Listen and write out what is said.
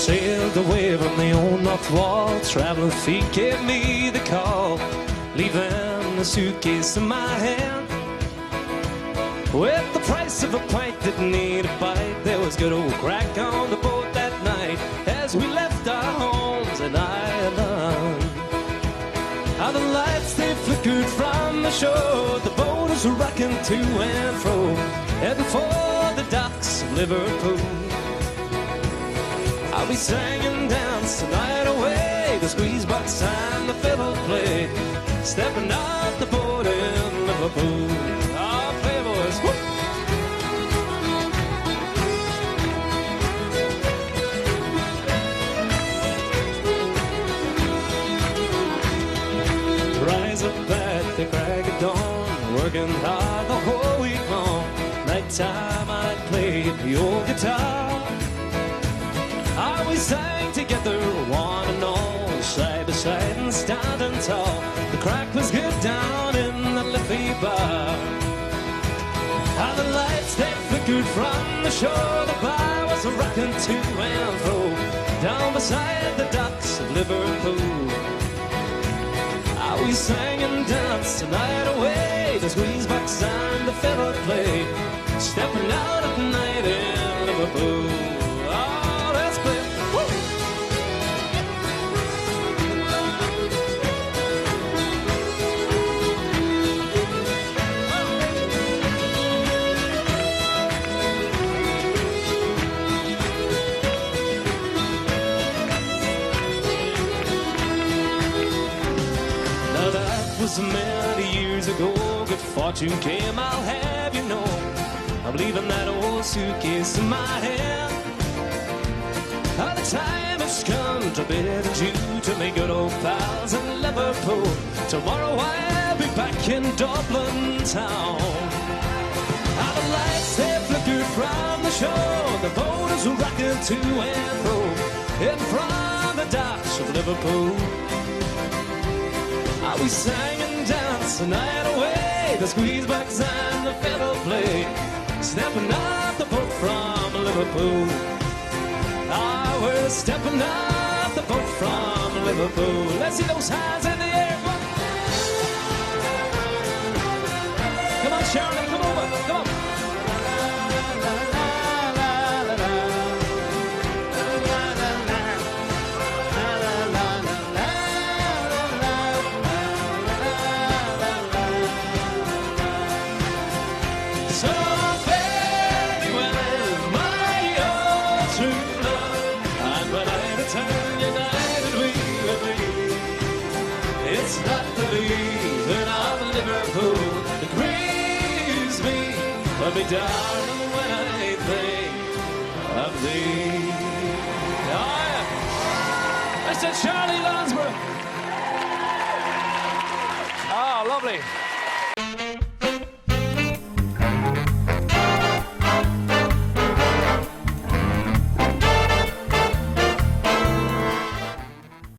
sailed away from the old north wall. Traveling feet gave me the call, leaving the suitcase in my hand. With the price of a pint, didn't need a bite. There was good old crack on the boat that night as we left our homes in Ireland. How the lights, they flickered from the shore. The boat was rocking to and fro, heading for the docks of Liverpool. I'll be singing, dance the night away. The squeeze box and the fiddle play, stepping out the boat in Liverpool. Oh, playboys, whoop! Rise up at the crack of dawn, working hard the whole week long. Nighttime I'd play the old guitar. We sang together, one and all, side by side and standing tall. The crack was good down in the Liffey bar. How the lights, they flickered from the shore. The bar was rocking to and fro, down beside the docks of Liverpool. We sang and danced the night away. The squeeze box and the fiddle play, stepping out at night in Liverpool. Oh, let's play. Was many years ago. Good fortune came, I'll have you know. I'm leaving that old suitcase in my hand. Now the time has come to bid adieu to make good old pals in Liverpool. Tomorrow I'll be back in Dublin town. Now the lights, they flickered from the shore. The boat is rocking to and fro in from the docks of Liverpool. We sang and danced the night away. The squeeze box and the fiddle play, stepping off the boat from Liverpool. We're stepping off the boat from Liverpool. Let's see those hands in the air. Come on, Charlie, come over, come on. It's not the leaving of Liverpool that grieves me, but me darling, when I think of thee. Oh yeah, Mr. Charlie Landsborough. Oh, lovely.